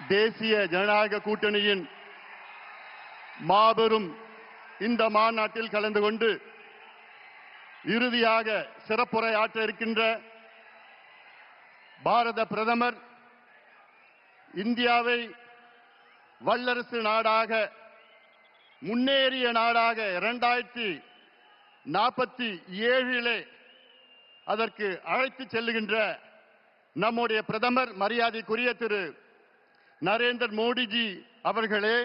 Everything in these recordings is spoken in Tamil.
தேசிய ஜனநாயக கூட்டணியின் மாபெரும் இந்த மாநாட்டில் கலந்து கொண்டு இறுதியாக சிறப்புரையாற்ற இருக்கின்ற பாரத பிரதமர் இந்தியாவை வல்லரசு நாடாக முன்னேறிய நாடாக 2047 அதற்கு அழைத்து செல்லுகின்ற நம்முடைய பிரதமர் மரியாதைக்குரிய திரு நரேந்திர மோடிஜி அவர்களே,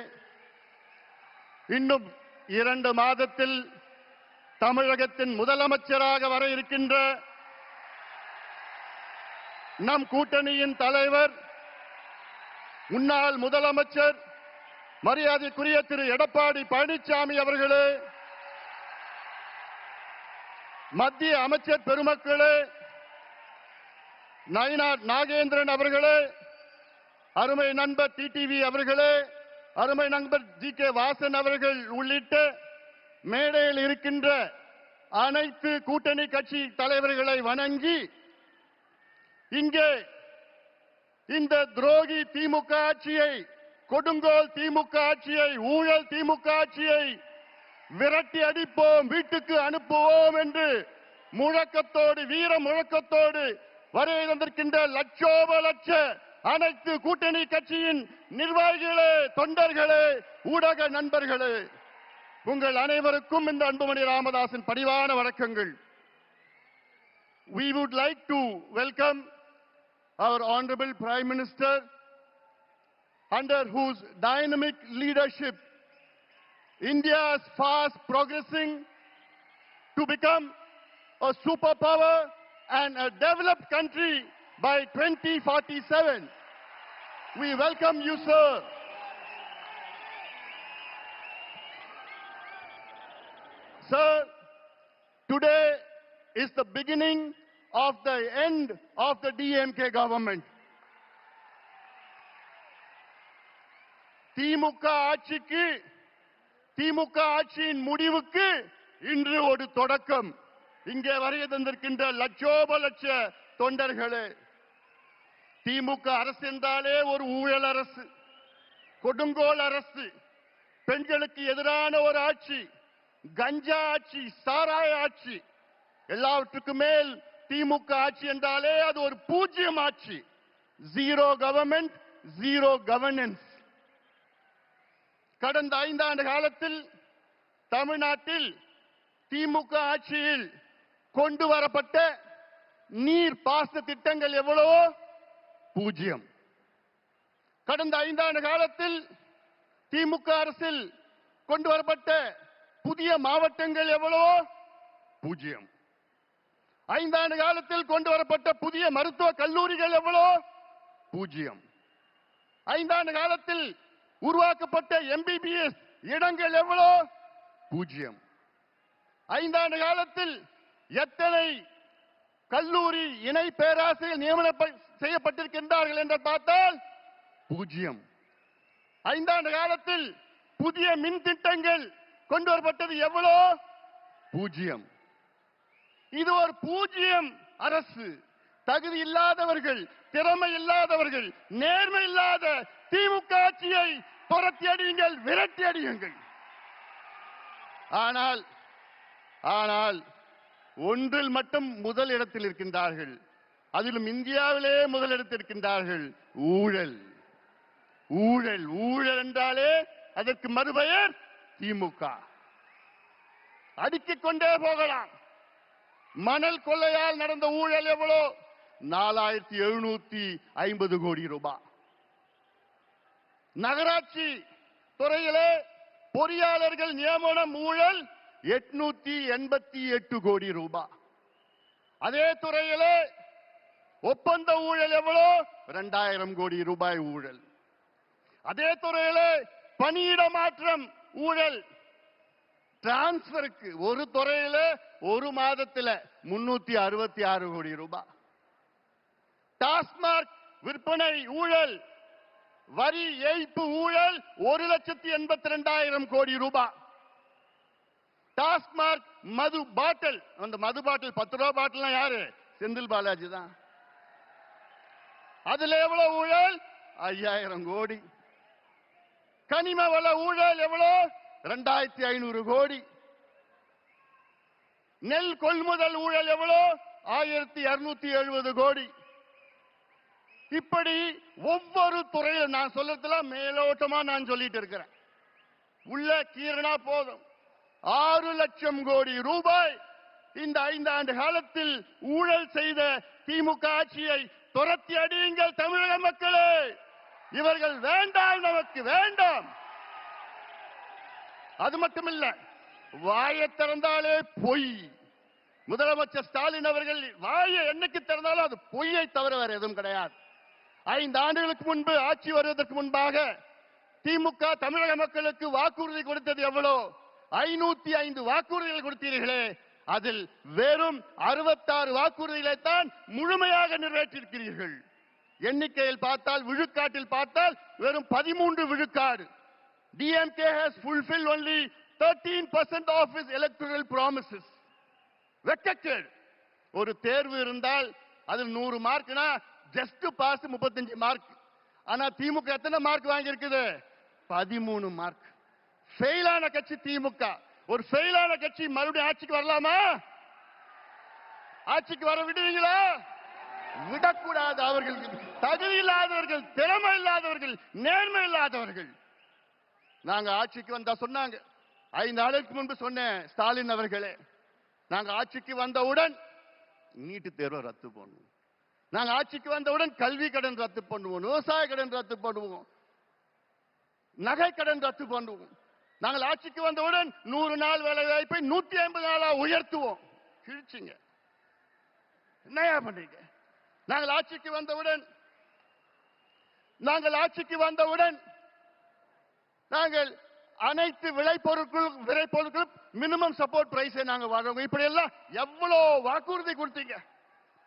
இன்னும் 2 மாதத்தில் தமிழகத்தின் முதலமைச்சராக வர இருக்கின்ற நம் கூட்டணியின் தலைவர் முன்னாள் முதலமைச்சர் மரியாதைக்குரிய திரு எடப்பாடி பழனிசாமி அவர்களே, மத்திய அமைச்சர் பெருமக்களே, நயினார் நாகேந்திரன் அவர்களே, அருமை நண்பர் டிடிவி அவர்களே, அருமை நண்பர் ஜி.கே. வாசன் அவர்கள் உள்ளிட்ட மேடையில் இருக்கின்ற அனைத்து கூட்டணி கட்சி தலைவர்களை வணங்கி, இங்கே இந்த துரோகி திமுக ஆட்சியை, கொடுங்கோல் திமுக ஆட்சியை, ஊழல் திமுக ஆட்சியை விரட்டி அடிப்போம், வீட்டுக்கு அனுப்புவோம் என்று முழக்கத்தோடு, வீர முழக்கத்தோடு வருகை தந்திருக்கின்ற லட்சோப லட்ச அனைத்து கூட்டணி கட்சியின் நிர்வாகிகளே, தொண்டர்களே, ஊடக நண்பர்களே, உங்கள் அனைவருக்கும் இந்த அன்புமணி ராமதாஸின் பணிவான வணக்கங்கள். We would like to welcome our Honorable Prime Minister, under whose dynamic leadership India is fast progressing to become a superpower and a developed country by 2047. We welcome you, sir. Sir, today is the beginning of the end of the DMK government. திமுக ஆட்சியின் முடிவுக்கு இன்று ஒரு தொடக்கம். இங்கே வருகை தந்திருக்கின்ற லட்சோப லட்ச தொண்டர்களே, திமுக அரசு என்றாலே ஒரு ஊழல் அரசு, கொடுங்கோல் அரசு, பெண்களுக்கு எதிரான ஒரு ஆட்சி, கஞ்சா ஆட்சி, சாராய ஆட்சி, எல்லாவற்றுக்கும் மேல் திமுக ஆட்சி என்றாலே அது ஒரு பூஜ்யம் ஆட்சி. Zero government, zero governance. கடந்த 5 ஆண்டு காலத்தில் தமிழ்நாட்டில் திமுக ஆட்சியில் கொண்டு வரப்பட்ட நீர் பாசன திட்டங்கள் எவ்வளவோ பூஜ்யம். கடந்த 5 ஆண்டு காலத்தில் திமுக அரசில் கொண்டு வரப்பட்ட புதிய மாவட்டங்கள் எவ்வளவோ பூஜ்யம். 5 ஆண்டு காலத்தில் கொண்டு வரப்பட்ட புதிய மருத்துவ கல்லூரிகள் எவ்வளவோ பூஜ்யம். 5 ஆண்டு காலத்தில் உருவாக்கப்பட்ட MBBS இடங்கள் எவ்வளோ பூஜ்யம். 5 ஆண்டு காலத்தில் எத்தனை கல்லூரி இணை பேராசிரியர் நியமனம் செய்யப்பட்டிருக்கின்றார்கள் என்று பார்த்தால் பூஜ்யம். 5 ஆண்டு காலத்தில் புதிய மின் திட்டங்கள் கொண்டு வரப்பட்டது எவ்வளோ பூஜ்யம். இது ஒரு பூஜ்யம் அரசு. தகுதி இல்லாதவர்கள், திறமை இல்லாதவர்கள், நேர்மை இல்லாத திமுக ஆட்சியை புரட்டி அடியுங்கள், விரட்டி அடியுங்கள். ஆனால் ஒன்றில் மட்டும் முதல் இடத்தில் இருக்கின்றார்கள், அதிலும் இந்தியாவிலே முதலிடத்தில் இருக்கின்றார்கள். ஊழல். ஊழல் ஊழல் என்றாலே அதற்கு மறுபெயர் திமுக. அடுக்கிக் கொண்டே போகலாம். மணல் கொள்ளையால் நடந்த ஊழல் எவ்வளோ? 4750 கோடி ரூபாய். நகராட்சி துறையிலே பொறியாளர்கள் நியமனம் ஊழல் 888 கோடி ரூபாய். அதே துறையிலே ஒப்பந்த ஊழல் எவ்வளோ? 2000 கோடி ரூபாய் ஊழல். அதே துறையிலே பணியிட மாற்றம் ஊழல், டிரான்ஸ்பருக்கு ஒரு துறையில ஒரு மாதத்தில் 366 கோடி ரூபாய். டாஸ்மாக் விற்பனை ஊழல், வரி ஏய்ப்பு ஊழல் 1,82,000 கோடி ரூபாய். டாஸ்மாக் மது பாட்டில், அந்த மது பாட்டில் 10 ரூபாய் பாட்டில் யாரு? செந்தில் பாலாஜி தான். அதுல எவ்வளவு ஊழல்? 5000 கோடி. கனிம வள ஊழல் எவ்வளோ? 2500 கோடி. நெல் கொள்முதல் ஊழல் எவ்வளோ? 1270 கோடி. இப்படி ஒவ்வொரு துறையில் நான் சொல்றதுல மேலோட்டமா நான் சொல்லிட்டு இருக்கிறேன். உள்ள கீரனா போதும். 6 லட்சம் கோடி ரூபாய் இந்த 5 ஆண்டு காலத்தில் ஊழல் செய்த திமுக ஆட்சியை துரத்தி அடியுங்கள் தமிழக மக்களே. இவர்கள் வேண்டாம், நமக்கு வேண்டாம். அது மட்டுமில்ல, வாயை திறந்தாலே பொய். முதலமைச்சர் ஸ்டாலின் அவர்கள் வாயை என்னைக்கு திறந்தாலும் அது பொய்யை தவிர வேற எதுவும் கிடையாது. 5 ஆண்டுகளுக்கு முன்பு ஆட்சி வருவதற்கு முன்பாக திமுக தமிழக மக்களுக்கு வாக்குறுதி கொடுத்தது எவ்வளோ? 505 வாக்குறுதிகள் கொடுத்தீர்களே, அதில் வெறும் 66 வாக்குறுதிகளை தான் முழுமையாக நிறைவேற்றியிருக்கிறீர்கள். எண்ணிக்கையில் பார்த்தால், விழுக்காட்டில் பார்த்தால் வெறும் 13 விழுக்காடு. DMK has fulfilled only 13% of its electoral promises. வெக்கக்கேடு. ஒரு தேர்வு இருந்தால் அதில் 100 மார்க்னா ஜஸ்ட் பாஸ் 35 மார்க். ஆனா திமுக எத்தனை மார்க் வாங்கி இருக்குது? 13 மார்க். ஃபெயிலான கட்சி திமுக. ஒரு ஃபெயிலான கட்சி மறுபடியும் ஆட்சிக்கு வரலாமா? ஆட்சிக்கு வர விடுவீங்களா? விடக்கூடாது. அவர்கள் தகுதி இல்லாதவர்கள், திறமை இல்லாதவர்கள், நேர்மை இல்லாதவர்கள். நாங்க ஆட்சிக்கு வந்தா சொன்னாங்க, 5 நாளுக்கு முன்பு சொன்னேன், ஸ்டாலின் அவர்களே, நாங்க ஆட்சிக்கு வந்தவுடன் நீட்டு தேர்வை ரத்து பண்ணுவோம், நாங்க ஆட்சிக்கு வந்தவுடன் கல்வி கடன் ரத்து பண்ணுவோம், விவசாய கடன் ரத்து பண்ணுவோம், நகை கடன் ரத்து பண்ணுவோம், நாங்கள் ஆட்சிக்கு வந்தவுடன் 100 நாள் வேலை வாய்ப்பை 150 நாளா உயர்த்துவோம். கிழிச்சிங்க. என்னையா பண்றீங்க? நாங்கள் ஆட்சிக்கு வந்தவுடன் நாங்கள் அனைத்து விளைபொருட்களும் மினிமம் சப்போர்ட் பிரைஸை நாங்கள் வாங்குவோம். இப்படி எல்லாம் எவ்வளவு வாக்குறுதி கொடுத்தீங்க?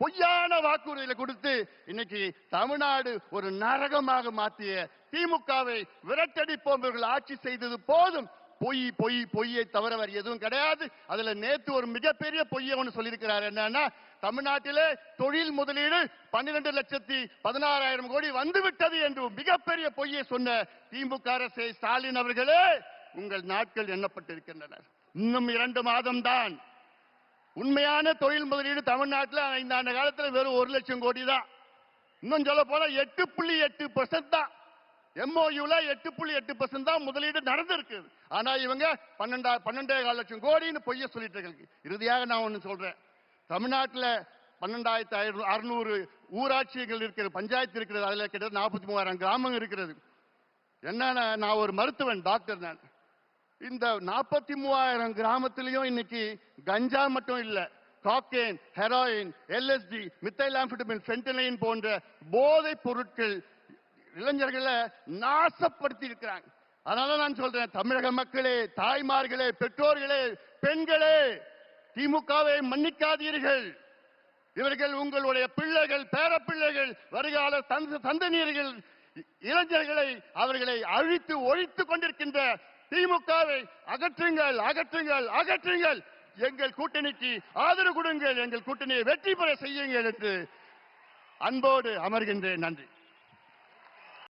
பொய்யான வாக்குறுதிகளை கொடுத்து இன்னைக்கு தமிழ்நாடு ஒரு நரகமாக மாற்றிய திமுகவை விரட்டடிப்போம். இவர்கள் ஆட்சி செய்தது போதும். பொய்யை தவிர வேறு எதுவும் கிடையாது. அதுல நேத்து ஒரு மிகப்பெரிய பொய்யை ஒன்று சொல்லியிருக்கிறார். என்னன்னா, தமிழ்நாட்டிலே தொழில் முதலீடு 12,16,000 கோடி வந்துவிட்டது என்று மிகப்பெரிய பொய்யை சொன்ன திமுக அரசே, ஸ்டாலின் அவர்களே, உங்கள் நாட்கள் எண்ணப்பட்டிருக்கின்றன. இன்னும் 2 மாதம் தான். உண்மையான தொழில் முதலீடு தமிழ்நாட்டில் 5 ஆண்டு காலத்தில் வெறும் 1 லட்சம் கோடி தான். இன்னும் சொல்ல போனா 8.8% தான். MOUல 8.8% தான் முதலீடு நடந்திருக்கு. ஆனா இவங்க 12.5 லட்சம் கோடின்னு பொய்ய சொல்லிட்டு இருக்காங்க. இறுதியாக நான் ஒண்ணு சொல்றேன். தமிழ்நாட்டில் 12,600 ஊராட்சிகள் இருக்கிறது, பஞ்சாயத்து இருக்கிறது. அதுல கிட்டத்தட்ட 43,000 கிராமங்கள் இருக்கிறது. என்னன்னா, நான் ஒரு மருத்துவன், டாக்டர். நான் இந்த 43,000 கிராமத்திலையும் இன்னைக்கு கஞ்சா மட்டும் இல்ல, காக்கேன், ஹெராயின், LSD, மித்தைலாம்ஃபெட்டமின், ஃபென்டனைன் போன்ற போதைப் பொருட்கள் இளைஞர்களை நாசப்படுத்தி இருக்கிறாங்க. அதனால நான் சொல்றேன், தமிழக மக்களே, தாய்மார்களே, பெற்றோர்களே, பெண்களே, திமுகவை மன்னிக்காதீர்கள். இவர்கள் உங்களுடைய பிள்ளைகள், பேரப்பிள்ளைகள், வருகால சந்ததியினர்கள், இளைஞர்களை அவர்களை அழித்து ஒழித்துக் கொண்டிருக்கின்ற திமுகவை அகற்றுங்கள், அகற்றுங்கள், அகற்றுங்கள். எங்கள் கூட்டணிக்கு ஆதரவு கொடுங்கள், எங்கள் கூட்டணியை வெற்றி பெற செய்யுங்கள் என்று அன்போடு அமர்கின்றேன். நன்றி.